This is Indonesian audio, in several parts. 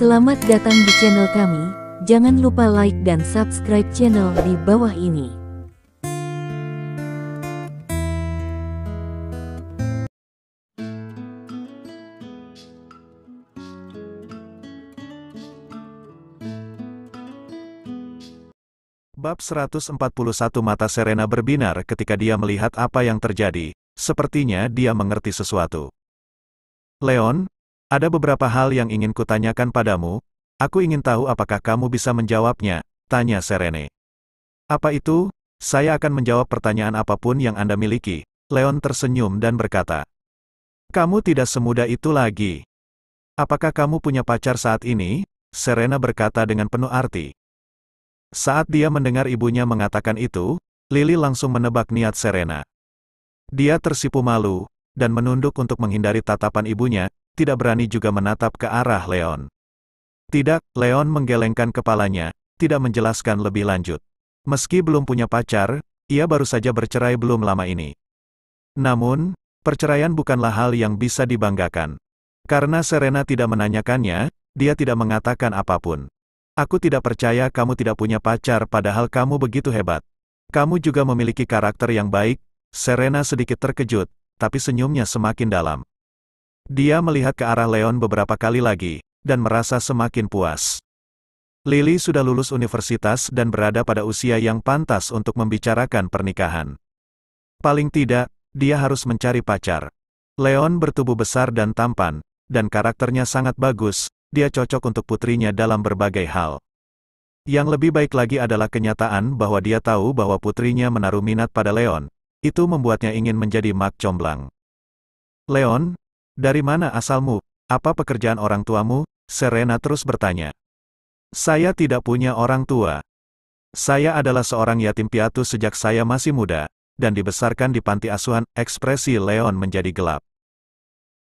Selamat datang di channel kami, jangan lupa like dan subscribe channel di bawah ini. Bab 141 Mata Serena berbinar ketika dia melihat apa yang terjadi, sepertinya dia mengerti sesuatu. Leon, ada beberapa hal yang ingin kutanyakan padamu, aku ingin tahu apakah kamu bisa menjawabnya, tanya Serene. Apa itu? Saya akan menjawab pertanyaan apapun yang Anda miliki, Leon tersenyum dan berkata. Kamu tidak semudah itu lagi. Apakah kamu punya pacar saat ini? Serena berkata dengan penuh arti. Saat dia mendengar ibunya mengatakan itu, Lily langsung menebak niat Serena. Dia tersipu malu, dan menunduk untuk menghindari tatapan ibunya, tidak berani juga menatap ke arah Leon. Tidak, Leon menggelengkan kepalanya, tidak menjelaskan lebih lanjut. Meski belum punya pacar, ia baru saja bercerai belum lama ini. Namun, perceraian bukanlah hal yang bisa dibanggakan. Karena Serena tidak menanyakannya, dia tidak mengatakan apapun. Aku tidak percaya kamu tidak punya pacar padahal kamu begitu hebat. Kamu juga memiliki karakter yang baik, Serena sedikit terkejut, tapi senyumnya semakin dalam. Dia melihat ke arah Leon beberapa kali lagi, dan merasa semakin puas. Lily sudah lulus universitas dan berada pada usia yang pantas untuk membicarakan pernikahan. Paling tidak, dia harus mencari pacar. Leon bertubuh besar dan tampan, dan karakternya sangat bagus, dia cocok untuk putrinya dalam berbagai hal. Yang lebih baik lagi adalah kenyataan bahwa dia tahu bahwa putrinya menaruh minat pada Leon. Itu membuatnya ingin menjadi mak comblang. Leon, dari mana asalmu? Apa pekerjaan orang tuamu? Serena terus bertanya. Saya tidak punya orang tua. Saya adalah seorang yatim piatu sejak saya masih muda, dan dibesarkan di panti asuhan. Ekspresi Leon menjadi gelap.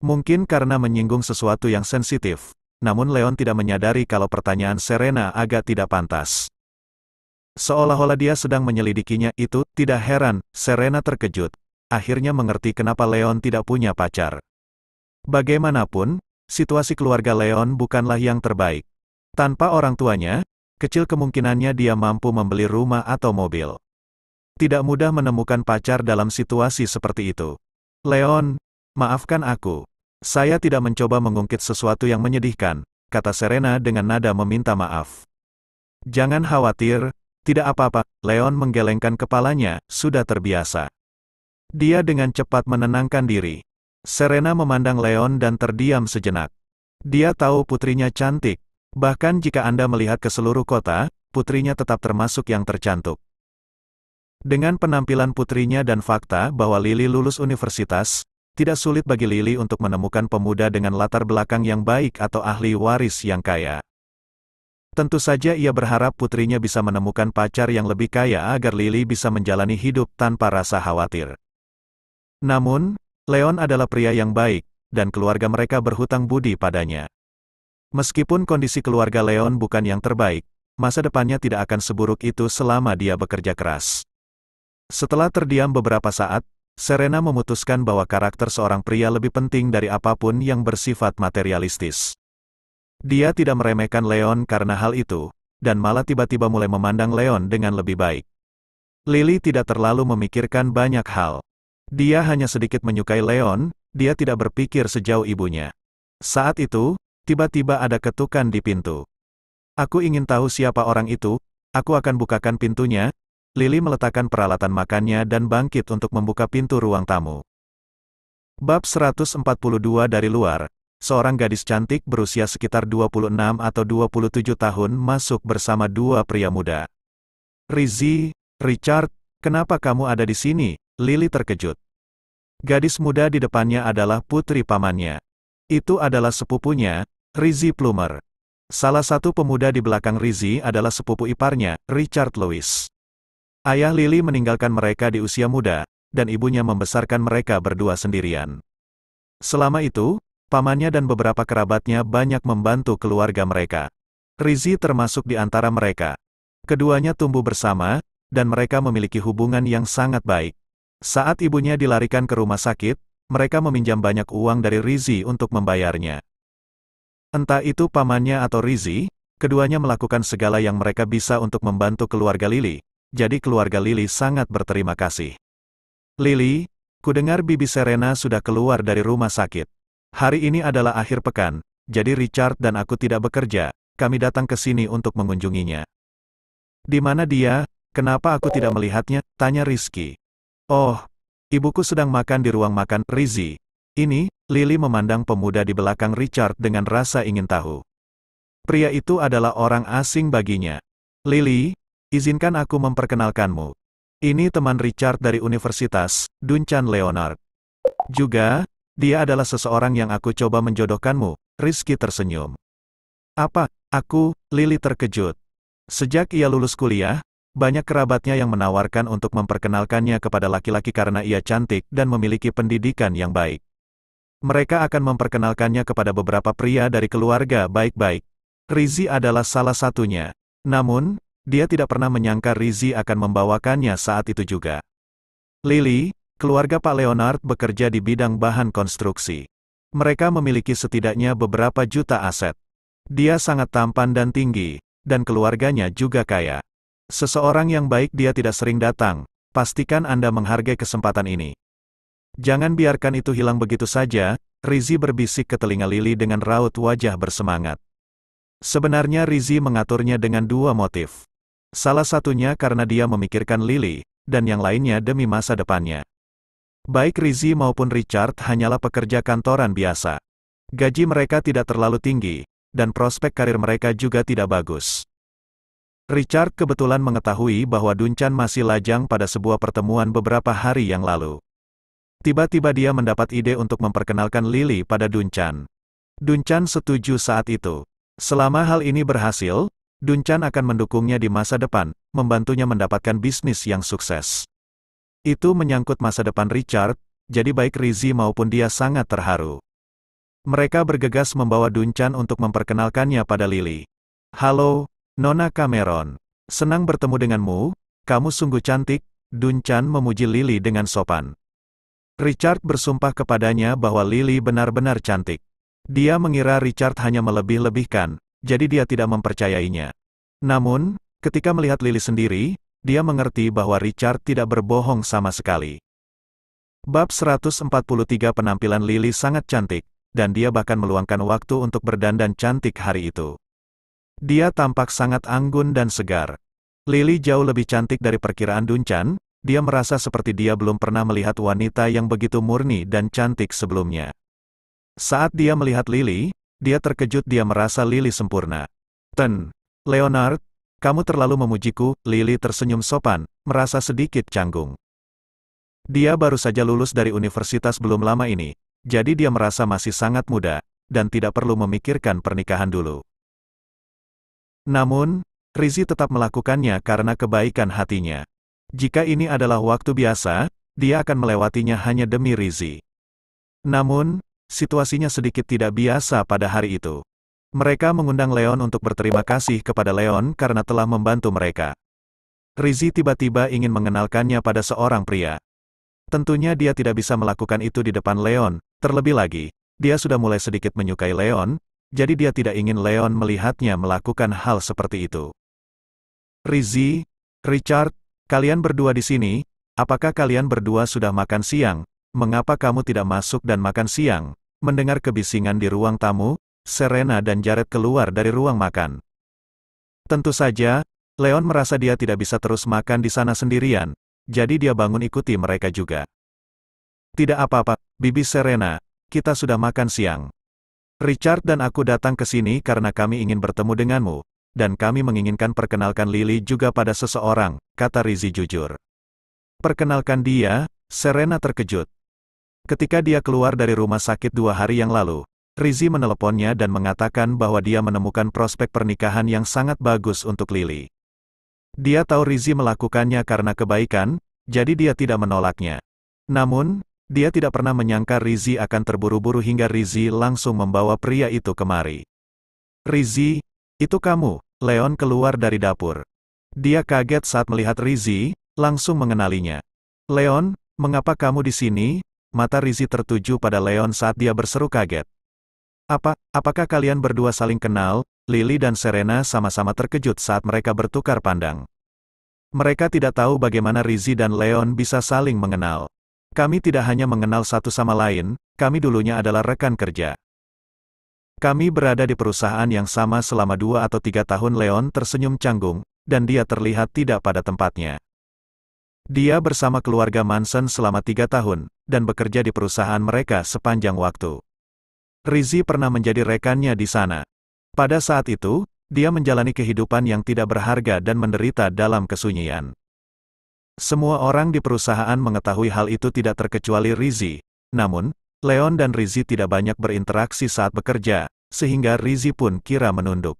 Mungkin karena menyinggung sesuatu yang sensitif, namun Leon tidak menyadari kalau pertanyaan Serena agak tidak pantas. Seolah-olah dia sedang menyelidikinya. Itu tidak heran, Serena terkejut. Akhirnya mengerti kenapa Leon tidak punya pacar. Bagaimanapun, situasi keluarga Leon bukanlah yang terbaik. Tanpa orang tuanya, kecil kemungkinannya dia mampu membeli rumah atau mobil. Tidak mudah menemukan pacar dalam situasi seperti itu. Leon, maafkan aku. Saya tidak mencoba mengungkit sesuatu yang menyedihkan, kata Serena dengan nada meminta maaf. Jangan khawatir, tidak apa-apa, Leon menggelengkan kepalanya, sudah terbiasa. Dia dengan cepat menenangkan diri. Serena memandang Leon dan terdiam sejenak. Dia tahu putrinya cantik. Bahkan jika Anda melihat ke seluruh kota, putrinya tetap termasuk yang tercantik. Dengan penampilan putrinya dan fakta bahwa Lily lulus universitas, tidak sulit bagi Lily untuk menemukan pemuda dengan latar belakang yang baik atau ahli waris yang kaya. Tentu saja ia berharap putrinya bisa menemukan pacar yang lebih kaya agar Lily bisa menjalani hidup tanpa rasa khawatir. Namun, Leon adalah pria yang baik, dan keluarga mereka berhutang budi padanya. Meskipun kondisi keluarga Leon bukan yang terbaik, masa depannya tidak akan seburuk itu selama dia bekerja keras. Setelah terdiam beberapa saat, Serena memutuskan bahwa karakter seorang pria lebih penting dari apapun yang bersifat materialistis. Dia tidak meremehkan Leon karena hal itu, dan malah tiba-tiba mulai memandang Leon dengan lebih baik. Lily tidak terlalu memikirkan banyak hal. Dia hanya sedikit menyukai Leon, dia tidak berpikir sejauh ibunya. Saat itu, tiba-tiba ada ketukan di pintu. Aku ingin tahu siapa orang itu, aku akan bukakan pintunya. Lily meletakkan peralatan makannya dan bangkit untuk membuka pintu ruang tamu. Bab 142 dari luar. Seorang gadis cantik berusia sekitar 26 atau 27 tahun masuk bersama dua pria muda. Rizzy, Richard, kenapa kamu ada di sini? Lily terkejut. Gadis muda di depannya adalah putri pamannya. Itu adalah sepupunya, Rizzy Plummer. Salah satu pemuda di belakang Rizzy adalah sepupu iparnya, Richard Lewis. Ayah Lily meninggalkan mereka di usia muda, dan ibunya membesarkan mereka berdua sendirian. Selama itu, pamannya dan beberapa kerabatnya banyak membantu keluarga mereka. Rizzy termasuk di antara mereka. Keduanya tumbuh bersama, dan mereka memiliki hubungan yang sangat baik. Saat ibunya dilarikan ke rumah sakit, mereka meminjam banyak uang dari Rizzy untuk membayarnya. Entah itu pamannya atau Rizzy, keduanya melakukan segala yang mereka bisa untuk membantu keluarga Lily, jadi keluarga Lily sangat berterima kasih. Lily, kudengar Bibi Serena sudah keluar dari rumah sakit. Hari ini adalah akhir pekan, jadi Richard dan aku tidak bekerja, kami datang ke sini untuk mengunjunginya. Di mana dia? Kenapa aku tidak melihatnya? Tanya Rizky. Oh, ibuku sedang makan di ruang makan, Rizzy. Ini, Lily memandang pemuda di belakang Richard dengan rasa ingin tahu. Pria itu adalah orang asing baginya. Lily, izinkan aku memperkenalkanmu. Ini teman Richard dari Universitas, Duncan Leonard. Juga, dia adalah seseorang yang aku coba menjodohkanmu, Rizky tersenyum. Apa? Aku, Lily terkejut. Sejak ia lulus kuliah, banyak kerabatnya yang menawarkan untuk memperkenalkannya kepada laki-laki karena ia cantik dan memiliki pendidikan yang baik. Mereka akan memperkenalkannya kepada beberapa pria dari keluarga baik-baik. Rizzy adalah salah satunya. Namun, dia tidak pernah menyangka Rizzy akan membawakannya saat itu juga. Lily, keluarga Pak Leonard bekerja di bidang bahan konstruksi. Mereka memiliki setidaknya beberapa juta aset. Dia sangat tampan dan tinggi, dan keluarganya juga kaya. Seseorang yang baik dia tidak sering datang, pastikan Anda menghargai kesempatan ini. Jangan biarkan itu hilang begitu saja, Rizzy berbisik ke telinga Lily dengan raut wajah bersemangat. Sebenarnya Rizzy mengaturnya dengan dua motif. Salah satunya karena dia memikirkan Lily, dan yang lainnya demi masa depannya. Baik Rizzy maupun Richard hanyalah pekerja kantoran biasa. Gaji mereka tidak terlalu tinggi, dan prospek karir mereka juga tidak bagus. Richard kebetulan mengetahui bahwa Duncan masih lajang pada sebuah pertemuan beberapa hari yang lalu. Tiba-tiba dia mendapat ide untuk memperkenalkan Lily pada Duncan. Duncan setuju saat itu. Selama hal ini berhasil, Duncan akan mendukungnya di masa depan, membantunya mendapatkan bisnis yang sukses. Itu menyangkut masa depan Richard, jadi baik Rizzy maupun dia sangat terharu. Mereka bergegas membawa Duncan untuk memperkenalkannya pada Lily. Halo, Nona Cameron. Senang bertemu denganmu, kamu sungguh cantik, Duncan memuji Lily dengan sopan. Richard bersumpah kepadanya bahwa Lily benar-benar cantik. Dia mengira Richard hanya melebih-lebihkan, jadi dia tidak mempercayainya. Namun, ketika melihat Lily sendiri, dia mengerti bahwa Richard tidak berbohong sama sekali. Bab 143 penampilan Lily sangat cantik, dan dia bahkan meluangkan waktu untuk berdandan cantik hari itu. Dia tampak sangat anggun dan segar. Lily jauh lebih cantik dari perkiraan Duncan. Dia merasa seperti dia belum pernah melihat wanita yang begitu murni dan cantik sebelumnya. Saat dia melihat Lily, dia terkejut dia merasa Lily sempurna. Leonard, kamu terlalu memujiku, Lily tersenyum sopan, merasa sedikit canggung. Dia baru saja lulus dari universitas belum lama ini, jadi dia merasa masih sangat muda, dan tidak perlu memikirkan pernikahan dulu. Namun, Rizzy tetap melakukannya karena kebaikan hatinya. Jika ini adalah waktu biasa, dia akan melewatinya hanya demi Rizzy. Namun, situasinya sedikit tidak biasa pada hari itu. Mereka mengundang Leon untuk berterima kasih kepada Leon karena telah membantu mereka. Rizzy tiba-tiba ingin mengenalkannya pada seorang pria. Tentunya dia tidak bisa melakukan itu di depan Leon, terlebih lagi, dia sudah mulai sedikit menyukai Leon, jadi dia tidak ingin Leon melihatnya melakukan hal seperti itu. Rizzy, Richard, kalian berdua di sini, apakah kalian berdua sudah makan siang? Mengapa kamu tidak masuk dan makan siang? Mendengar kebisingan di ruang tamu, Serena dan Jared keluar dari ruang makan. Tentu saja, Leon merasa dia tidak bisa terus makan di sana sendirian, jadi dia bangun ikuti mereka juga. Tidak apa-apa, Bibi Serena, kita sudah makan siang. Richard dan aku datang ke sini karena kami ingin bertemu denganmu, dan kami menginginkan perkenalkan Lily juga pada seseorang, kata Rizzy jujur. Perkenalkan dia, Serena terkejut. Ketika dia keluar dari rumah sakit 2 hari yang lalu, Rizzy meneleponnya dan mengatakan bahwa dia menemukan prospek pernikahan yang sangat bagus untuk Lily. Dia tahu Rizzy melakukannya karena kebaikan, jadi dia tidak menolaknya. Namun, dia tidak pernah menyangka Rizzy akan terburu-buru hingga Rizzy langsung membawa pria itu kemari. Rizzy, itu kamu, Leon keluar dari dapur. Dia kaget saat melihat Rizzy, langsung mengenalinya. Leon, mengapa kamu di sini? Mata Rizzy tertuju pada Leon saat dia berseru kaget. Apakah kalian berdua saling kenal? Lily dan Serena sama-sama terkejut saat mereka bertukar pandang. Mereka tidak tahu bagaimana Rizzy dan Leon bisa saling mengenal. Kami tidak hanya mengenal satu sama lain, kami dulunya adalah rekan kerja. Kami berada di perusahaan yang sama selama 2 atau 3 tahun. Leon tersenyum canggung, dan dia terlihat tidak pada tempatnya. Dia bersama keluarga Manson selama 3 tahun, dan bekerja di perusahaan mereka sepanjang waktu. Rizzy pernah menjadi rekannya di sana. Pada saat itu, dia menjalani kehidupan yang tidak berharga dan menderita dalam kesunyian. Semua orang di perusahaan mengetahui hal itu tidak terkecuali Rizzy. Namun, Leon dan Rizzy tidak banyak berinteraksi saat bekerja, sehingga Rizzy pun kira menunduk.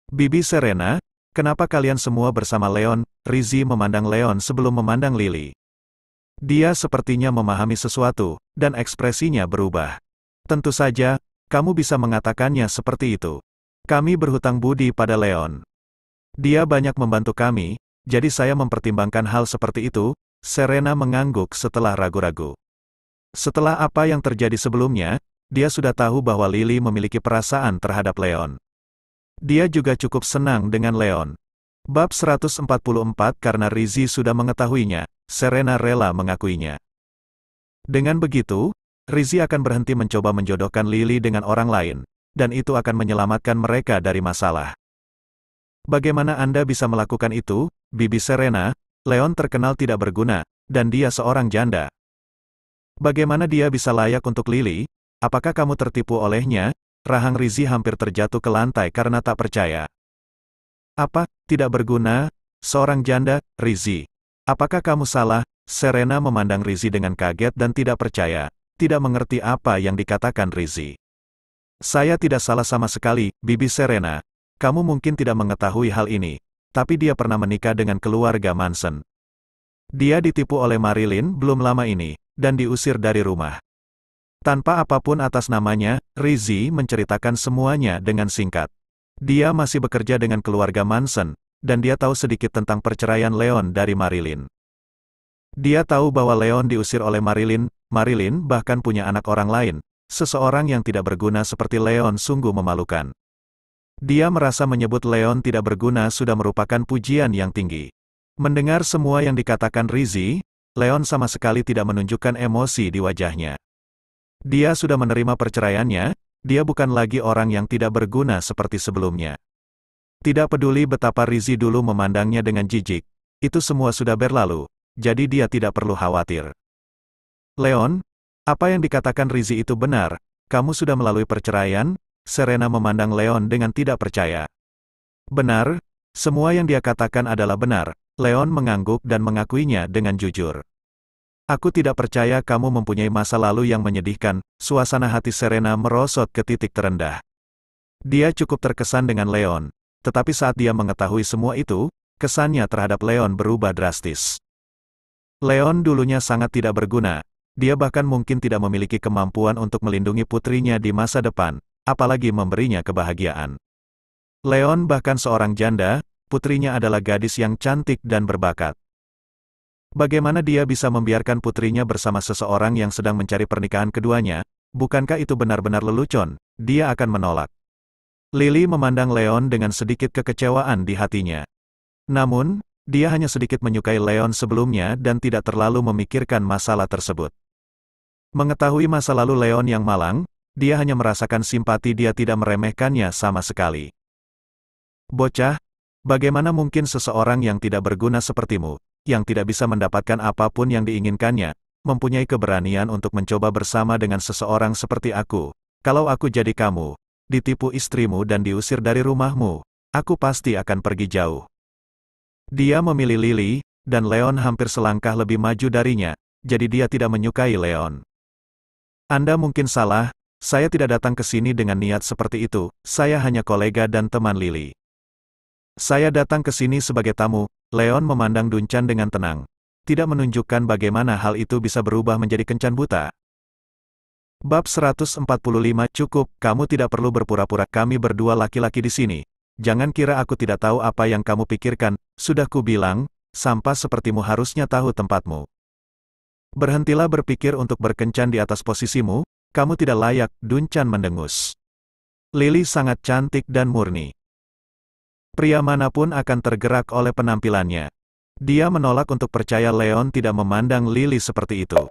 Bibi Serena, kenapa kalian semua bersama Leon? Rizzy memandang Leon sebelum memandang Lily. Dia sepertinya memahami sesuatu, dan ekspresinya berubah. Tentu saja, kamu bisa mengatakannya seperti itu. Kami berhutang budi pada Leon. Dia banyak membantu kami, jadi saya mempertimbangkan hal seperti itu. Serena mengangguk setelah ragu-ragu. Setelah apa yang terjadi sebelumnya, dia sudah tahu bahwa Lily memiliki perasaan terhadap Leon. Dia juga cukup senang dengan Leon. Bab 144. Karena Rizzy sudah mengetahuinya, Serena rela mengakuinya. Dengan begitu, Rizzy akan berhenti mencoba menjodohkan Lily dengan orang lain, dan itu akan menyelamatkan mereka dari masalah. Bagaimana Anda bisa melakukan itu, Bibi Serena? Leon terkenal tidak berguna, dan dia seorang janda. Bagaimana dia bisa layak untuk Lily? Apakah kamu tertipu olehnya? Rahang Rizzy hampir terjatuh ke lantai karena tak percaya. Apa, tidak berguna? Seorang janda, Rizzy. Apakah kamu salah? Serena memandang Rizzy dengan kaget dan tidak percaya. Tidak mengerti apa yang dikatakan Rizzy. Saya tidak salah sama sekali, Bibi Serena. Kamu mungkin tidak mengetahui hal ini, tapi dia pernah menikah dengan keluarga Manson. Dia ditipu oleh Marilyn belum lama ini, dan diusir dari rumah. Tanpa apapun atas namanya, Rizzy menceritakan semuanya dengan singkat. Dia masih bekerja dengan keluarga Manson, dan dia tahu sedikit tentang perceraian Leon dari Marilyn. Dia tahu bahwa Leon diusir oleh Marilyn bahkan punya anak orang lain. Seseorang yang tidak berguna seperti Leon sungguh memalukan. Dia merasa menyebut Leon tidak berguna sudah merupakan pujian yang tinggi. Mendengar semua yang dikatakan Rizzy, Leon sama sekali tidak menunjukkan emosi di wajahnya. Dia sudah menerima perceraiannya, dia bukan lagi orang yang tidak berguna seperti sebelumnya. Tidak peduli betapa Rizzy dulu memandangnya dengan jijik, itu semua sudah berlalu, jadi dia tidak perlu khawatir. Leon, apa yang dikatakan Rizzy itu benar? Kamu sudah melalui perceraian? Serena memandang Leon dengan tidak percaya. Benar, semua yang dia katakan adalah benar. Leon mengangguk dan mengakuinya dengan jujur. Aku tidak percaya kamu mempunyai masa lalu yang menyedihkan. Suasana hati Serena merosot ke titik terendah. Dia cukup terkesan dengan Leon, tetapi saat dia mengetahui semua itu, kesannya terhadap Leon berubah drastis. Leon dulunya sangat tidak berguna. Dia bahkan mungkin tidak memiliki kemampuan untuk melindungi putrinya di masa depan, apalagi memberinya kebahagiaan. Leon bahkan seorang janda, putrinya adalah gadis yang cantik dan berbakat. Bagaimana dia bisa membiarkan putrinya bersama seseorang yang sedang mencari pernikahan keduanya? Bukankah itu benar-benar lelucon? Dia akan menolak. Lily memandang Leon dengan sedikit kekecewaan di hatinya. Namun, dia hanya sedikit menyukai Leon sebelumnya dan tidak terlalu memikirkan masalah tersebut. Mengetahui masa lalu Leon yang malang, dia hanya merasakan simpati. Dia tidak meremehkannya sama sekali. Bocah, bagaimana mungkin seseorang yang tidak berguna sepertimu, yang tidak bisa mendapatkan apapun yang diinginkannya, mempunyai keberanian untuk mencoba bersama dengan seseorang seperti aku? Kalau aku jadi kamu, ditipu istrimu dan diusir dari rumahmu, aku pasti akan pergi jauh. Dia memilih Lily, dan Leon hampir selangkah lebih maju darinya, jadi dia tidak menyukai Leon. Anda mungkin salah, saya tidak datang ke sini dengan niat seperti itu, saya hanya kolega dan teman Lily. Saya datang ke sini sebagai tamu. Leon memandang Duncan dengan tenang, tidak menunjukkan bagaimana hal itu bisa berubah menjadi kencan buta. Bab 145. Cukup, kamu tidak perlu berpura-pura. Kami berdua laki-laki di sini. Jangan kira aku tidak tahu apa yang kamu pikirkan. Sudah kubilang, sampah sepertimu harusnya tahu tempatmu. Berhentilah berpikir untuk berkencan di atas posisimu, kamu tidak layak. Duncan mendengus. Lily sangat cantik dan murni. Pria manapun akan tergerak oleh penampilannya. Dia menolak untuk percaya Leon tidak memandang Lily seperti itu.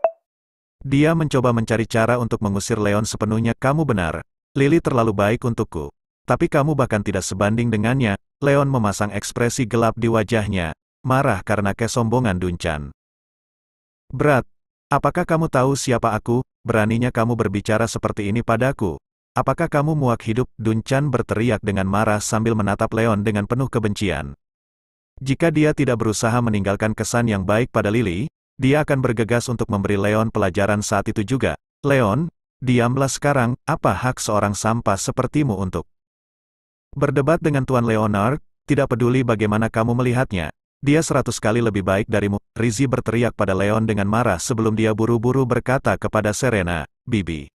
Dia mencoba mencari cara untuk mengusir Leon sepenuhnya. Kamu benar, Lily terlalu baik untukku. Tapi kamu bahkan tidak sebanding dengannya. Leon memasang ekspresi gelap di wajahnya, marah karena kesombongan Duncan. Berat, apakah kamu tahu siapa aku? Beraninya kamu berbicara seperti ini padaku? Apakah kamu muak hidup? Duncan berteriak dengan marah sambil menatap Leon dengan penuh kebencian. Jika dia tidak berusaha meninggalkan kesan yang baik pada Lily, dia akan bergegas untuk memberi Leon pelajaran saat itu juga. Leon, diamlah sekarang, apa hak seorang sampah sepertimu untuk berdebat dengan Tuan Leonard? Tidak peduli bagaimana kamu melihatnya. Dia 100 kali lebih baik darimu. Rizzy berteriak pada Leon dengan marah sebelum dia buru-buru berkata kepada Serena, Bibi.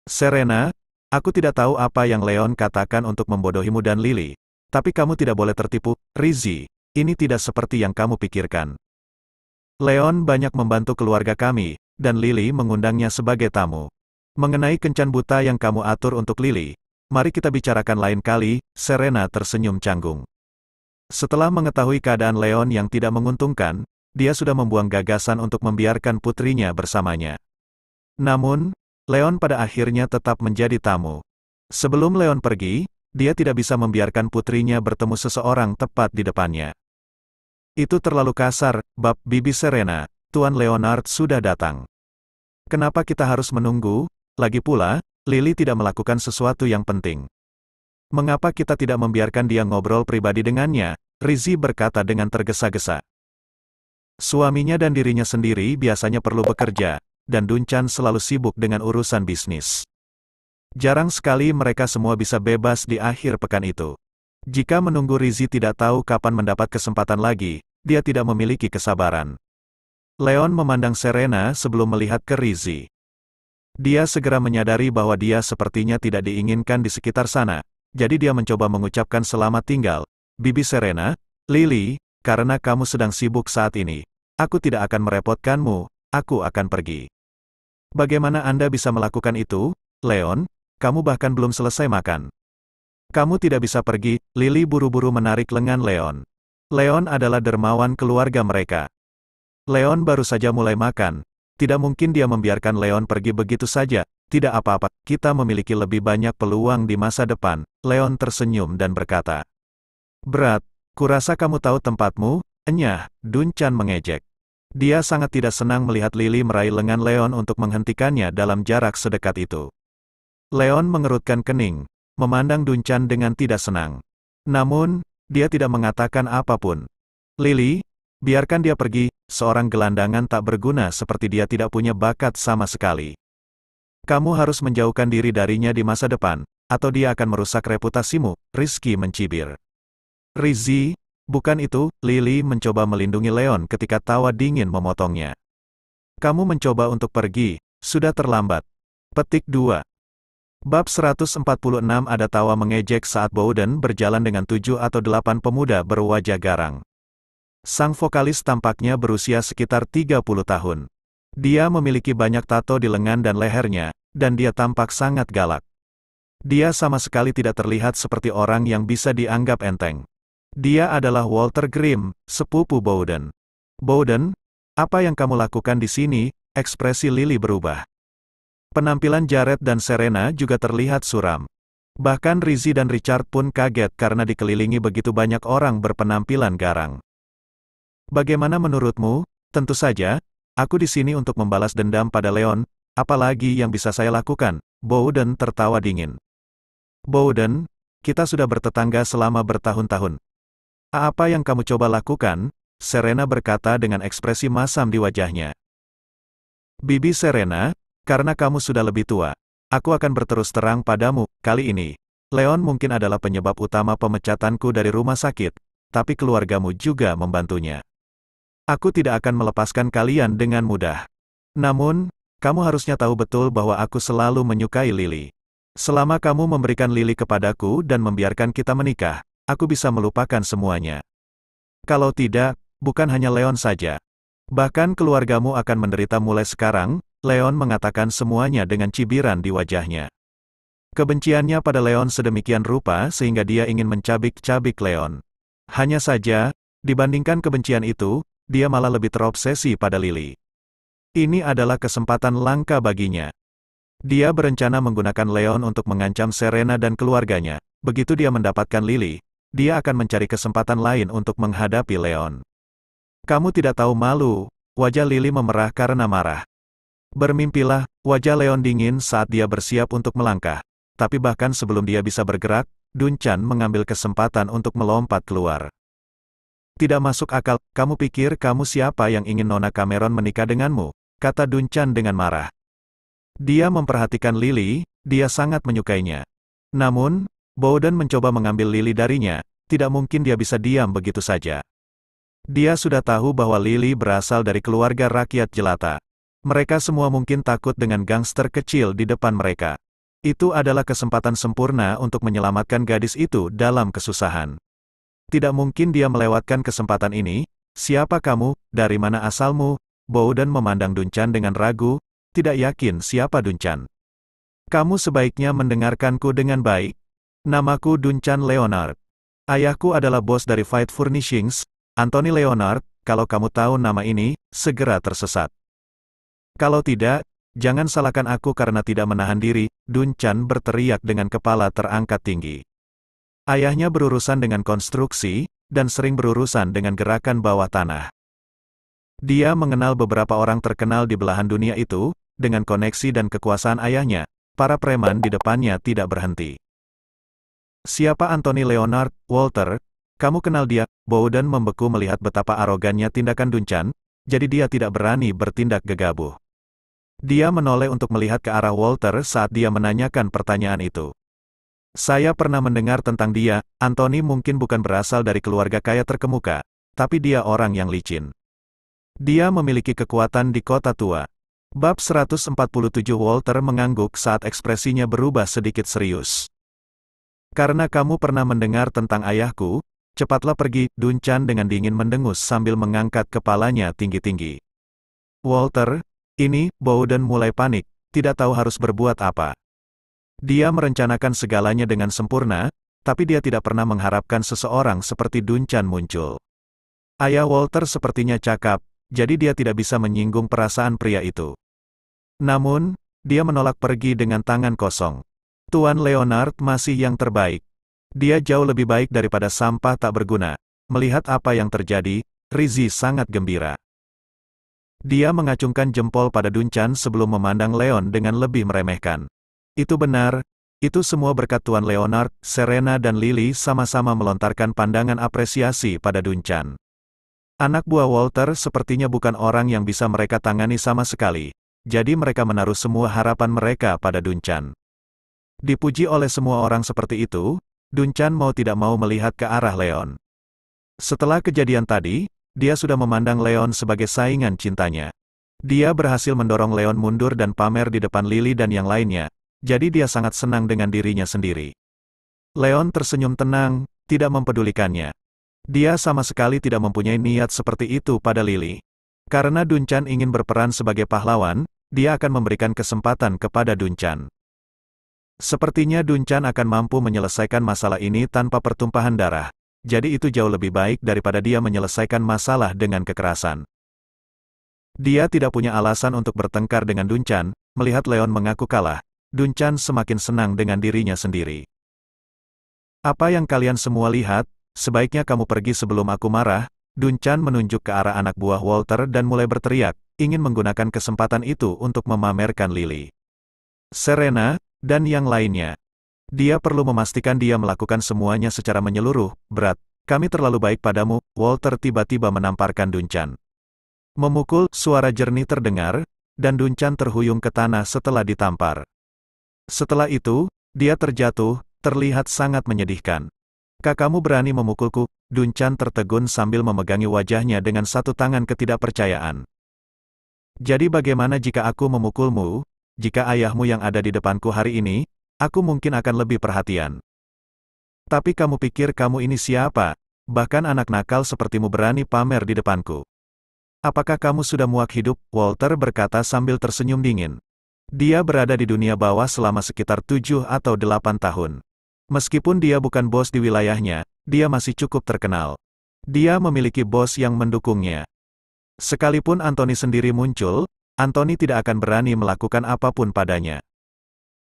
Serena, aku tidak tahu apa yang Leon katakan untuk membodohimu dan Lily. Tapi kamu tidak boleh tertipu, Rizzy. Ini tidak seperti yang kamu pikirkan. Leon banyak membantu keluarga kami, dan Lily mengundangnya sebagai tamu. Mengenai kencan buta yang kamu atur untuk Lily, mari kita bicarakan lain kali. Serena tersenyum canggung. Setelah mengetahui keadaan Leon yang tidak menguntungkan, dia sudah membuang gagasan untuk membiarkan putrinya bersamanya. Namun, Leon pada akhirnya tetap menjadi tamu. Sebelum Leon pergi, dia tidak bisa membiarkan putrinya bertemu seseorang tepat di depannya. Itu terlalu kasar, bab. Bibi Serena, Tuan Leonard sudah datang. Kenapa kita harus menunggu? Lagi pula, Lily tidak melakukan sesuatu yang penting. Mengapa kita tidak membiarkan dia ngobrol pribadi dengannya? Rizzy berkata dengan tergesa-gesa. Suaminya dan dirinya sendiri biasanya perlu bekerja, dan Duncan selalu sibuk dengan urusan bisnis. Jarang sekali mereka semua bisa bebas di akhir pekan itu. Jika menunggu Rizzy tidak tahu kapan mendapat kesempatan lagi, dia tidak memiliki kesabaran. Leon memandang Serena sebelum melihat ke Rizzy. Dia segera menyadari bahwa dia sepertinya tidak diinginkan di sekitar sana. Jadi dia mencoba mengucapkan selamat tinggal, Bibi Serena, Lily, karena kamu sedang sibuk saat ini. Aku tidak akan merepotkanmu, aku akan pergi. Bagaimana Anda bisa melakukan itu, Leon? Kamu bahkan belum selesai makan. Kamu tidak bisa pergi. Lily buru-buru menarik lengan Leon. Leon adalah dermawan keluarga mereka. Leon baru saja mulai makan. Tidak mungkin dia membiarkan Leon pergi begitu saja. Tidak apa-apa, kita memiliki lebih banyak peluang di masa depan. Leon tersenyum dan berkata. Berat, kurasa kamu tahu tempatmu? Enyah, Duncan mengejek. Dia sangat tidak senang melihat Lily meraih lengan Leon untuk menghentikannya dalam jarak sedekat itu. Leon mengerutkan kening, memandang Duncan dengan tidak senang. Namun, dia tidak mengatakan apapun. Lily, biarkan dia pergi, seorang gelandangan tak berguna seperti dia tidak punya bakat sama sekali. Kamu harus menjauhkan diri darinya di masa depan, atau dia akan merusak reputasimu, Rizky mencibir. Rizzy, bukan itu, Lily mencoba melindungi Leon ketika tawa dingin memotongnya. Kamu mencoba untuk pergi, sudah terlambat. Petik 2. Bab 146 ada tawa mengejek saat Bowden berjalan dengan 7 atau 8 pemuda berwajah garang. Sang vokalis tampaknya berusia sekitar 30 tahun. Dia memiliki banyak tato di lengan dan lehernya, dan dia tampak sangat galak. Dia sama sekali tidak terlihat seperti orang yang bisa dianggap enteng. Dia adalah Walter Grimm, sepupu Bowden. Bowden, apa yang kamu lakukan di sini? Ekspresi Lily berubah. Penampilan Jared dan Serena juga terlihat suram. Bahkan Rizzy dan Richard pun kaget karena dikelilingi begitu banyak orang berpenampilan garang. Bagaimana menurutmu? Tentu saja, aku di sini untuk membalas dendam pada Leon. Apalagi yang bisa saya lakukan? Bowden tertawa dingin. Bowden, kita sudah bertetangga selama bertahun-tahun. Apa yang kamu coba lakukan? Serena berkata dengan ekspresi masam di wajahnya. Bibi Serena, karena kamu sudah lebih tua, aku akan berterus terang padamu. Kali ini, Leon mungkin adalah penyebab utama pemecatanku dari rumah sakit, tapi keluargamu juga membantunya. Aku tidak akan melepaskan kalian dengan mudah. Namun, kamu harusnya tahu betul bahwa aku selalu menyukai Lily. Selama kamu memberikan Lily kepadaku dan membiarkan kita menikah, aku bisa melupakan semuanya. Kalau tidak, bukan hanya Leon saja. Bahkan keluargamu akan menderita mulai sekarang, Leon mengatakan semuanya dengan cibiran di wajahnya. Kebenciannya pada Leon sedemikian rupa sehingga dia ingin mencabik-cabik Leon. Hanya saja, dibandingkan kebencian itu, dia malah lebih terobsesi pada Lily. Ini adalah kesempatan langka baginya. Dia berencana menggunakan Leon untuk mengancam Serena dan keluarganya. Begitu dia mendapatkan Lily, dia akan mencari kesempatan lain untuk menghadapi Leon. Kamu tidak tahu malu, wajah Lily memerah karena marah. Bermimpilah, wajah Leon dingin saat dia bersiap untuk melangkah. Tapi bahkan sebelum dia bisa bergerak, Dunchan mengambil kesempatan untuk melompat keluar. Tidak masuk akal, kamu pikir kamu siapa yang ingin Nona Cameron menikah denganmu? Kata Dunchan dengan marah. Dia memperhatikan Lily, dia sangat menyukainya. Namun, Bowden mencoba mengambil Lily darinya, tidak mungkin dia bisa diam begitu saja. Dia sudah tahu bahwa Lily berasal dari keluarga rakyat jelata. Mereka semua mungkin takut dengan gangster kecil di depan mereka. Itu adalah kesempatan sempurna untuk menyelamatkan gadis itu dalam kesusahan. Tidak mungkin dia melewatkan kesempatan ini. Siapa kamu? Dari mana asalmu? Bowden memandang Dunchan dengan ragu, tidak yakin siapa Dunchan. Kamu sebaiknya mendengarkanku dengan baik. Namaku Dunchan Leonard. Ayahku adalah bos dari Fight Furnishings, Anthony Leonard. Kalau kamu tahu nama ini, segera tersesat. Kalau tidak, jangan salahkan aku karena tidak menahan diri, Dunchan berteriak dengan kepala terangkat tinggi. Ayahnya berurusan dengan konstruksi, dan sering berurusan dengan gerakan bawah tanah. Dia mengenal beberapa orang terkenal di belahan dunia itu, dengan koneksi dan kekuasaan ayahnya, para preman di depannya tidak berhenti. Siapa Anthony Leonard, Walter? Kamu kenal dia? Bowden membeku melihat betapa arogannya tindakan Dunchan, jadi dia tidak berani bertindak gegabah. Dia menoleh untuk melihat ke arah Walter saat dia menanyakan pertanyaan itu. Saya pernah mendengar tentang dia, Anthony mungkin bukan berasal dari keluarga kaya terkemuka, tapi dia orang yang licin. Dia memiliki kekuatan di kota tua. Bab 147 Walter mengangguk saat ekspresinya berubah sedikit serius. Karena kamu pernah mendengar tentang ayahku, cepatlah pergi, Dunchan dengan dingin mendengus sambil mengangkat kepalanya tinggi-tinggi. Walter, ini, Bowden mulai panik, tidak tahu harus berbuat apa. Dia merencanakan segalanya dengan sempurna, tapi dia tidak pernah mengharapkan seseorang seperti Dunchan muncul. Ayah Walter sepertinya cakap, jadi dia tidak bisa menyinggung perasaan pria itu. Namun, dia menolak pergi dengan tangan kosong. Tuan Leonard masih yang terbaik. Dia jauh lebih baik daripada sampah tak berguna. Melihat apa yang terjadi, Rizzy sangat gembira. Dia mengacungkan jempol pada Dunchan sebelum memandang Leon dengan lebih meremehkan. Itu benar, itu semua berkat Tuan Leonard. Serena dan Lily sama-sama melontarkan pandangan apresiasi pada Dunchan. Anak buah Walter sepertinya bukan orang yang bisa mereka tangani sama sekali, jadi mereka menaruh semua harapan mereka pada Dunchan. Dipuji oleh semua orang seperti itu, Dunchan mau tidak mau melihat ke arah Leon. Setelah kejadian tadi, dia sudah memandang Leon sebagai saingan cintanya. Dia berhasil mendorong Leon mundur dan pamer di depan Lily dan yang lainnya, jadi dia sangat senang dengan dirinya sendiri. Leon tersenyum tenang, tidak mempedulikannya. Dia sama sekali tidak mempunyai niat seperti itu pada Lily. Karena Dunchan ingin berperan sebagai pahlawan, dia akan memberikan kesempatan kepada Dunchan. Sepertinya Dunchan akan mampu menyelesaikan masalah ini tanpa pertumpahan darah. Jadi itu jauh lebih baik daripada dia menyelesaikan masalah dengan kekerasan. Dia tidak punya alasan untuk bertengkar dengan Dunchan. Melihat Leon mengaku kalah, Dunchan semakin senang dengan dirinya sendiri. Apa yang kalian semua lihat, sebaiknya kamu pergi sebelum aku marah. Dunchan menunjuk ke arah anak buah Walter dan mulai berteriak, ingin menggunakan kesempatan itu untuk memamerkan Lily, Serena, dan yang lainnya. Dia perlu memastikan dia melakukan semuanya secara menyeluruh. Berat, kami terlalu baik padamu. Walter tiba-tiba menamparkan Dunchan. Memukul, suara jernih terdengar, dan Dunchan terhuyung ke tanah setelah ditampar. Setelah itu, dia terjatuh, terlihat sangat menyedihkan. Kamu berani memukulku? Dunchan tertegun sambil memegangi wajahnya dengan satu tangan ketidakpercayaan. Jadi bagaimana jika aku memukulmu? Jika ayahmu yang ada di depanku hari ini, aku mungkin akan lebih perhatian. Tapi kamu pikir kamu ini siapa? Bahkan anak nakal sepertimu berani pamer di depanku. Apakah kamu sudah muak hidup? Walter berkata sambil tersenyum dingin. Dia berada di dunia bawah selama sekitar 7 atau 8 tahun. Meskipun dia bukan bos di wilayahnya, dia masih cukup terkenal. Dia memiliki bos yang mendukungnya. Sekalipun Anthony sendiri muncul, Anthony tidak akan berani melakukan apapun padanya.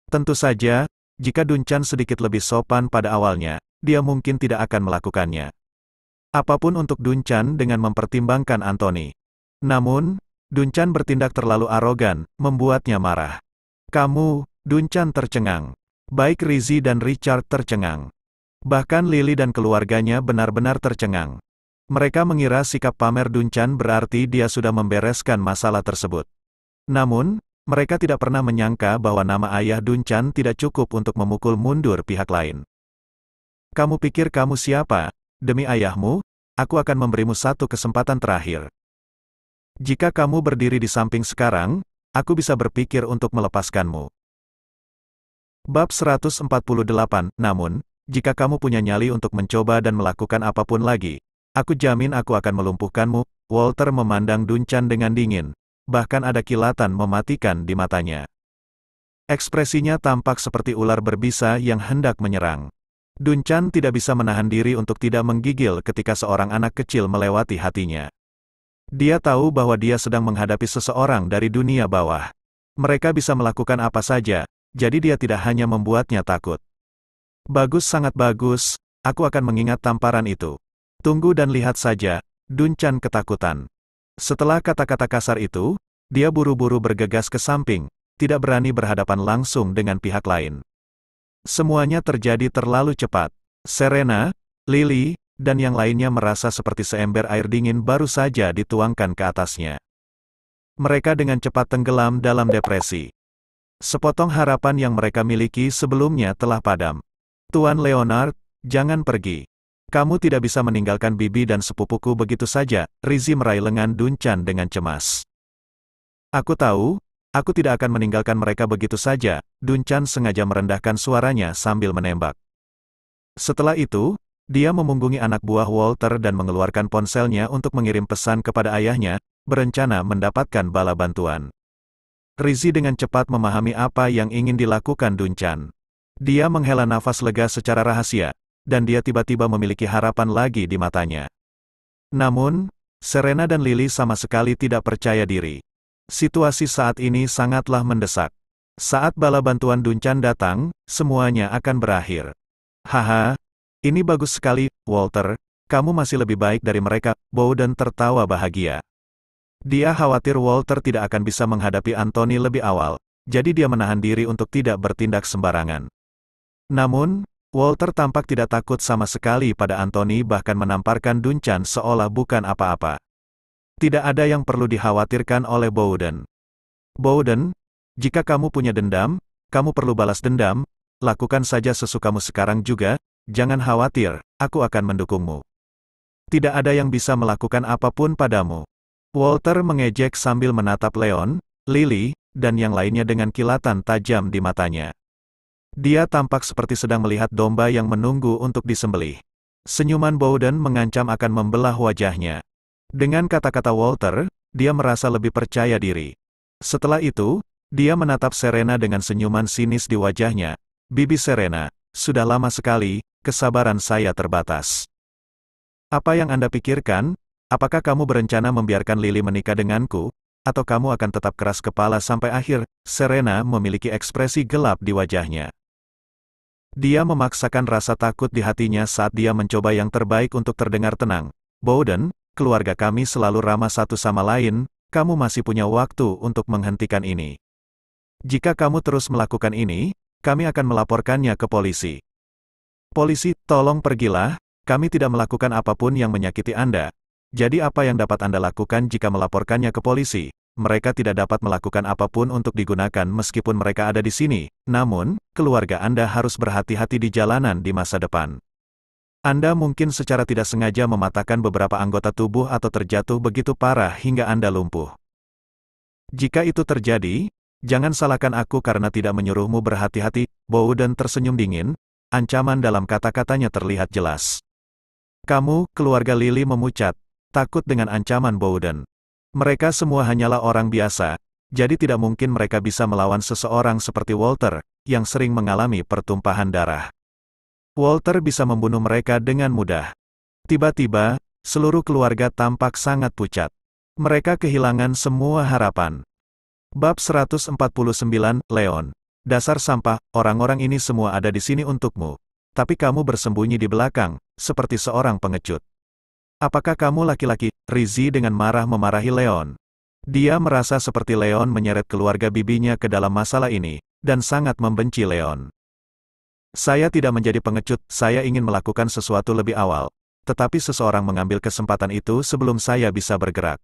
Tentu saja, jika Dunchan sedikit lebih sopan pada awalnya, dia mungkin tidak akan melakukannya. Apapun untuk Dunchan dengan mempertimbangkan Anthony. Namun, Dunchan bertindak terlalu arogan, membuatnya marah. Kamu, Dunchan tercengang. Baik Rizzy dan Richard tercengang. Bahkan Lily dan keluarganya benar-benar tercengang. Mereka mengira sikap pamer Dunchan berarti dia sudah membereskan masalah tersebut. Namun, mereka tidak pernah menyangka bahwa nama ayah Dunchan tidak cukup untuk memukul mundur pihak lain. Kamu pikir kamu siapa? Demi ayahmu, aku akan memberimu satu kesempatan terakhir. Jika kamu berdiri di samping sekarang, aku bisa berpikir untuk melepaskanmu. Bab 148, namun, jika kamu punya nyali untuk mencoba dan melakukan apapun lagi, aku jamin aku akan melumpuhkanmu. Walter memandang Dunchan dengan dingin, bahkan ada kilatan mematikan di matanya. Ekspresinya tampak seperti ular berbisa yang hendak menyerang. Dunchan tidak bisa menahan diri untuk tidak menggigil ketika seorang anak kecil melewati hatinya. Dia tahu bahwa dia sedang menghadapi seseorang dari dunia bawah. Mereka bisa melakukan apa saja, jadi dia tidak hanya membuatnya takut. Bagus, sangat bagus, aku akan mengingat tamparan itu. Tunggu dan lihat saja. Dunchan ketakutan. Setelah kata-kata kasar itu, dia buru-buru bergegas ke samping, tidak berani berhadapan langsung dengan pihak lain. Semuanya terjadi terlalu cepat. Serena, Lily, dan yang lainnya merasa seperti seember air dingin baru saja dituangkan ke atasnya. Mereka dengan cepat tenggelam dalam depresi. Sepotong harapan yang mereka miliki sebelumnya telah padam. Tuan Leonard, jangan pergi. Kamu tidak bisa meninggalkan bibi dan sepupuku begitu saja. Rizzy meraih lengan Dunchan dengan cemas. Aku tahu, aku tidak akan meninggalkan mereka begitu saja. Dunchan sengaja merendahkan suaranya sambil menembak. Setelah itu, dia memunggungi anak buah Walter dan mengeluarkan ponselnya untuk mengirim pesan kepada ayahnya, berencana mendapatkan bala bantuan. Rizzy dengan cepat memahami apa yang ingin dilakukan Dunchan. Dia menghela nafas lega secara rahasia, dan dia tiba-tiba memiliki harapan lagi di matanya. Namun, Serena dan Lily sama sekali tidak percaya diri. Situasi saat ini sangatlah mendesak. Saat bala bantuan Dunchan datang, semuanya akan berakhir. Haha. Ini bagus sekali, Walter, kamu masih lebih baik dari mereka. Bowden tertawa bahagia. Dia khawatir Walter tidak akan bisa menghadapi Anthony lebih awal, jadi dia menahan diri untuk tidak bertindak sembarangan. Namun, Walter tampak tidak takut sama sekali pada Anthony bahkan menamparkan Dunchan seolah bukan apa-apa. Tidak ada yang perlu dikhawatirkan oleh Bowden. Bowden, jika kamu punya dendam, kamu perlu balas dendam, lakukan saja sesukamu sekarang juga. Jangan khawatir, aku akan mendukungmu. Tidak ada yang bisa melakukan apapun padamu. Walter mengejek sambil menatap Leon, Lily, dan yang lainnya dengan kilatan tajam di matanya. Dia tampak seperti sedang melihat domba yang menunggu untuk disembelih. Senyuman Bowden mengancam akan membelah wajahnya. Dengan kata-kata Walter, dia merasa lebih percaya diri. Setelah itu, dia menatap Serena dengan senyuman sinis di wajahnya. Bibi Serena, sudah lama sekali, kesabaran saya terbatas. Apa yang Anda pikirkan? Apakah kamu berencana membiarkan Lily menikah denganku? Atau kamu akan tetap keras kepala sampai akhir? Serena memiliki ekspresi gelap di wajahnya. Dia memaksakan rasa takut di hatinya saat dia mencoba yang terbaik untuk terdengar tenang. Bowden, keluarga kami selalu ramah satu sama lain, kamu masih punya waktu untuk menghentikan ini. Jika kamu terus melakukan ini, kami akan melaporkannya ke polisi. Polisi, tolong pergilah, kami tidak melakukan apapun yang menyakiti Anda. Jadi apa yang dapat Anda lakukan jika melaporkannya ke polisi? Mereka tidak dapat melakukan apapun untuk digunakan meskipun mereka ada di sini, namun, keluarga Anda harus berhati-hati di jalanan di masa depan. Anda mungkin secara tidak sengaja mematahkan beberapa anggota tubuh atau terjatuh begitu parah hingga Anda lumpuh. Jika itu terjadi, jangan salahkan aku karena tidak menyuruhmu berhati-hati. Bowden tersenyum dingin. Ancaman dalam kata-katanya terlihat jelas. Kamu, keluarga Lily memucat, takut dengan ancaman Bowden. Mereka semua hanyalah orang biasa, jadi tidak mungkin mereka bisa melawan seseorang seperti Walter, yang sering mengalami pertumpahan darah. Walter bisa membunuh mereka dengan mudah. Tiba-tiba, seluruh keluarga tampak sangat pucat. Mereka kehilangan semua harapan. Bab 149, Leon. Dasar sampah, orang-orang ini semua ada di sini untukmu. Tapi kamu bersembunyi di belakang, seperti seorang pengecut. Apakah kamu laki-laki? Rizzy dengan marah memarahi Leon. Dia merasa seperti Leon menyeret keluarga bibinya ke dalam masalah ini, dan sangat membenci Leon. Saya tidak menjadi pengecut, saya ingin melakukan sesuatu lebih awal. Tetapi seseorang mengambil kesempatan itu sebelum saya bisa bergerak.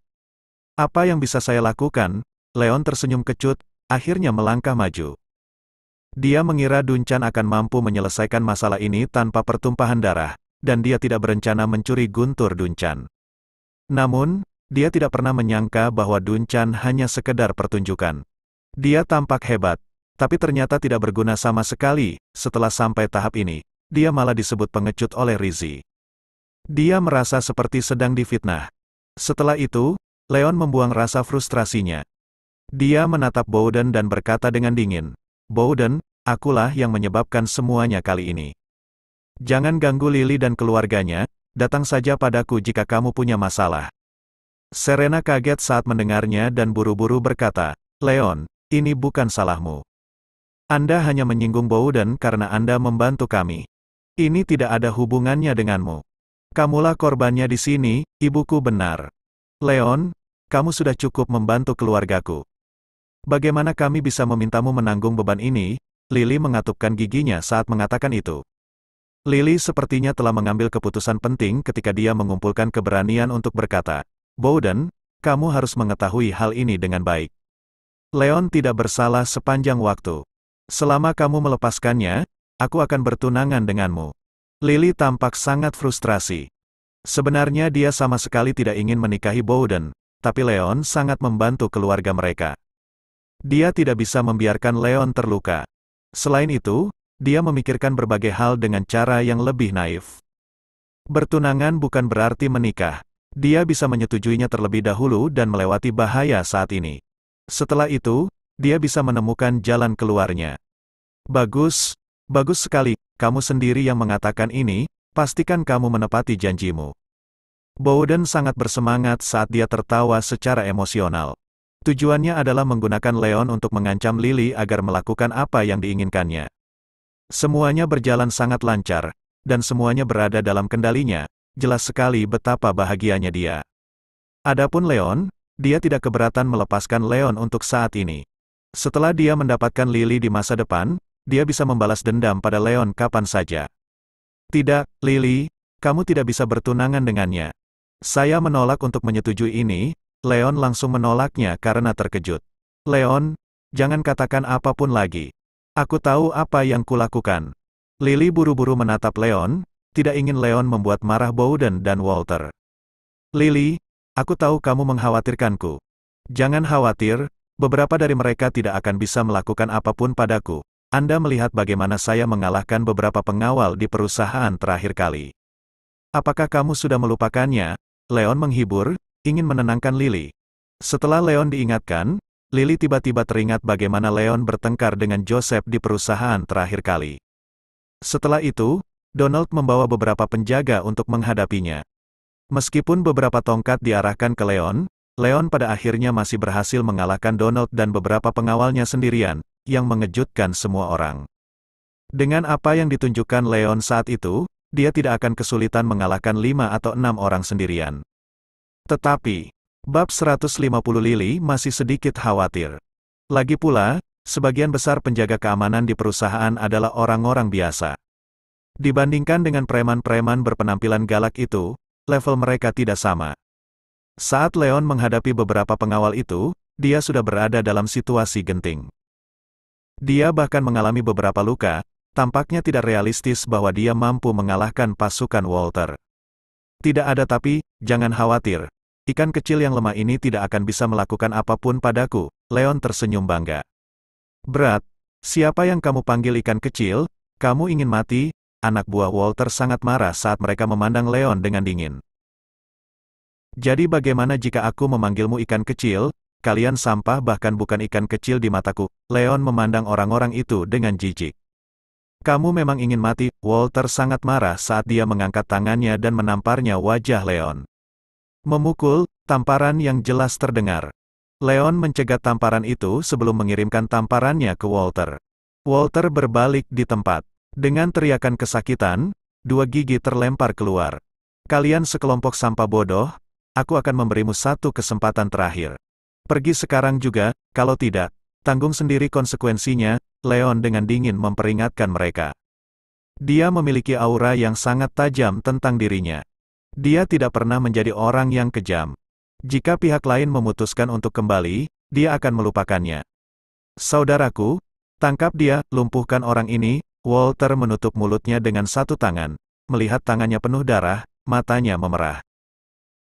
Apa yang bisa saya lakukan? Leon tersenyum kecut, akhirnya melangkah maju. Dia mengira Duncan akan mampu menyelesaikan masalah ini tanpa pertumpahan darah, dan dia tidak berencana mencuri guntur Duncan. Namun, dia tidak pernah menyangka bahwa Duncan hanya sekedar pertunjukan. Dia tampak hebat, tapi ternyata tidak berguna sama sekali. Setelah sampai tahap ini, dia malah disebut pengecut oleh Rizzy. Dia merasa seperti sedang difitnah. Setelah itu, Leon membuang rasa frustrasinya. Dia menatap Bowden dan berkata dengan dingin, "Bowden, akulah yang menyebabkan semuanya kali ini. Jangan ganggu Lily dan keluarganya, datang saja padaku jika kamu punya masalah." Serena kaget saat mendengarnya dan buru-buru berkata, "Leon, ini bukan salahmu. Anda hanya menyinggung Bowden karena Anda membantu kami. Ini tidak ada hubungannya denganmu. Kamulah korbannya di sini, ibuku benar. Leon, kamu sudah cukup membantu keluargaku. Bagaimana kami bisa memintamu menanggung beban ini?" Lily mengatupkan giginya saat mengatakan itu. Lily sepertinya telah mengambil keputusan penting ketika dia mengumpulkan keberanian untuk berkata, "Bowden, kamu harus mengetahui hal ini dengan baik. Leon tidak bersalah sepanjang waktu. Selama kamu melepaskannya, aku akan bertunangan denganmu." Lily tampak sangat frustrasi. Sebenarnya dia sama sekali tidak ingin menikahi Bowden, tapi Leon sangat membantu keluarga mereka. Dia tidak bisa membiarkan Leon terluka. Selain itu, dia memikirkan berbagai hal dengan cara yang lebih naif. Bertunangan bukan berarti menikah. Dia bisa menyetujuinya terlebih dahulu dan melewati bahaya saat ini. Setelah itu, dia bisa menemukan jalan keluarnya. Bagus, bagus sekali, kamu sendiri yang mengatakan ini, pastikan kamu menepati janjimu. Bowden sangat bersemangat saat dia tertawa secara emosional. Tujuannya adalah menggunakan Leon untuk mengancam Lily agar melakukan apa yang diinginkannya. Semuanya berjalan sangat lancar, dan semuanya berada dalam kendalinya. Jelas sekali betapa bahagianya dia. Adapun Leon, dia tidak keberatan melepaskan Leon untuk saat ini. Setelah dia mendapatkan Lily di masa depan, dia bisa membalas dendam pada Leon kapan saja. "Tidak, Lily, kamu tidak bisa bertunangan dengannya. Saya menolak untuk menyetujui ini." Leon langsung menolaknya karena terkejut. "Leon, jangan katakan apapun lagi. Aku tahu apa yang kulakukan." Lily buru-buru menatap Leon, tidak ingin Leon membuat marah Bowden dan Walter. "Lily, aku tahu kamu mengkhawatirkanku. Jangan khawatir, beberapa dari mereka tidak akan bisa melakukan apapun padaku. Anda melihat bagaimana saya mengalahkan beberapa pengawal di perusahaan terakhir kali. Apakah kamu sudah melupakannya?" Leon menghibur, ingin menenangkan Lily. Setelah Leon diingatkan, Lily tiba-tiba teringat bagaimana Leon bertengkar dengan Joseph di perusahaan terakhir kali. Setelah itu, Donald membawa beberapa penjaga untuk menghadapinya. Meskipun beberapa tongkat diarahkan ke Leon, Leon pada akhirnya masih berhasil mengalahkan Donald dan beberapa pengawalnya sendirian, yang mengejutkan semua orang. Dengan apa yang ditunjukkan Leon saat itu, dia tidak akan kesulitan mengalahkan 5 atau 6 orang sendirian. Tetapi, bab 150 Lily masih sedikit khawatir. Lagi pula, sebagian besar penjaga keamanan di perusahaan adalah orang-orang biasa. Dibandingkan dengan preman-preman berpenampilan galak itu, level mereka tidak sama. Saat Leon menghadapi beberapa pengawal itu, dia sudah berada dalam situasi genting. Dia bahkan mengalami beberapa luka, tampaknya tidak realistis bahwa dia mampu mengalahkan pasukan Walter. "Tidak ada tapi, jangan khawatir. Ikan kecil yang lemah ini tidak akan bisa melakukan apapun padaku." Leon tersenyum bangga. "Berat, siapa yang kamu panggil ikan kecil? Kamu ingin mati?" Anak buah Walter sangat marah saat mereka memandang Leon dengan dingin. "Jadi bagaimana jika aku memanggilmu ikan kecil?" kalian sampah bahkan bukan ikan kecil di mataku. Leon memandang orang-orang itu dengan jijik. Kamu memang ingin mati. Walter sangat marah saat dia mengangkat tangannya dan menamparnya wajah Leon. Memukul, tamparan yang jelas terdengar. Leon mencegat tamparan itu sebelum mengirimkan tamparannya ke Walter. Walter berbalik di tempat. Dengan teriakan kesakitan, dua gigi terlempar keluar. Kalian sekelompok sampah bodoh, aku akan memberimu satu kesempatan terakhir. Pergi sekarang juga, kalau tidak, tanggung sendiri konsekuensinya. Leon dengan dingin memperingatkan mereka. Dia memiliki aura yang sangat tajam tentang dirinya. Dia tidak pernah menjadi orang yang kejam. Jika pihak lain memutuskan untuk kembali, dia akan melupakannya. Saudaraku, tangkap dia, lumpuhkan orang ini. Walter menutup mulutnya dengan satu tangan. Melihat tangannya penuh darah, matanya memerah.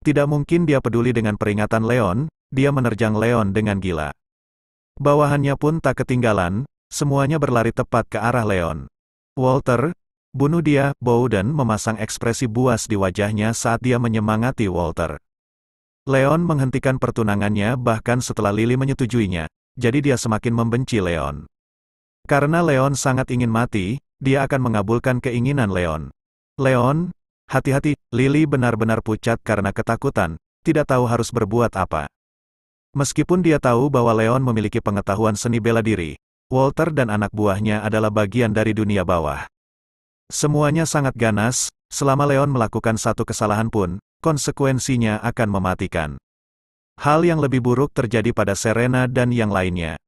Tidak mungkin dia peduli dengan peringatan Leon, dia menerjang Leon dengan gila. Bawahannya pun tak ketinggalan, semuanya berlari tepat ke arah Leon. Walter, bunuh dia. Bowden memasang ekspresi buas di wajahnya saat dia menyemangati Walter. Leon menghentikan pertunangannya bahkan setelah Lily menyetujuinya, jadi dia semakin membenci Leon. Karena Leon sangat ingin mati, dia akan mengabulkan keinginan Leon. Leon, hati-hati. Lily benar-benar pucat karena ketakutan, tidak tahu harus berbuat apa. Meskipun dia tahu bahwa Leon memiliki pengetahuan seni bela diri, Walter dan anak buahnya adalah bagian dari dunia bawah. Semuanya sangat ganas, selama Leon melakukan satu kesalahan pun, konsekuensinya akan mematikan. Hal yang lebih buruk terjadi pada Serena dan yang lainnya.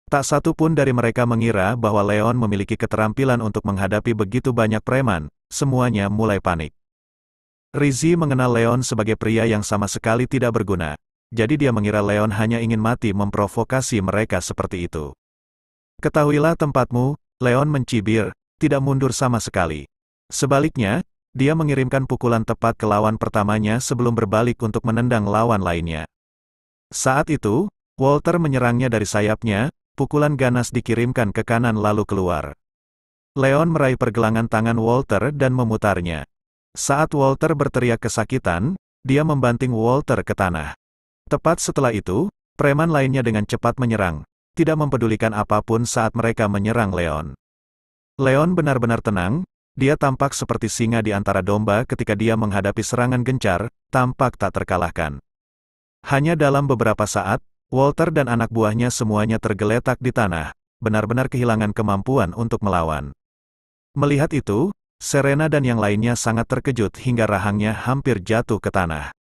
Tak satu pun dari mereka mengira bahwa Leon memiliki keterampilan untuk menghadapi begitu banyak preman, semuanya mulai panik. Rizzy mengenal Leon sebagai pria yang sama sekali tidak berguna, jadi dia mengira Leon hanya ingin mati memprovokasi mereka seperti itu. Ketahuilah tempatmu, Leon mencibir, tidak mundur sama sekali. Sebaliknya, dia mengirimkan pukulan tepat ke lawan pertamanya sebelum berbalik untuk menendang lawan lainnya. Saat itu, Walter menyerangnya dari sayapnya, pukulan ganas dikirimkan ke kanan lalu keluar. Leon meraih pergelangan tangan Walter dan memutarnya. Saat Walter berteriak kesakitan, dia membanting Walter ke tanah. Tepat setelah itu, preman lainnya dengan cepat menyerang, tidak mempedulikan apapun saat mereka menyerang Leon. Leon benar-benar tenang, dia tampak seperti singa di antara domba ketika dia menghadapi serangan gencar, tampak tak terkalahkan. Hanya dalam beberapa saat, Walter dan anak buahnya semuanya tergeletak di tanah, benar-benar kehilangan kemampuan untuk melawan. Melihat itu, Serena dan yang lainnya sangat terkejut hingga rahangnya hampir jatuh ke tanah.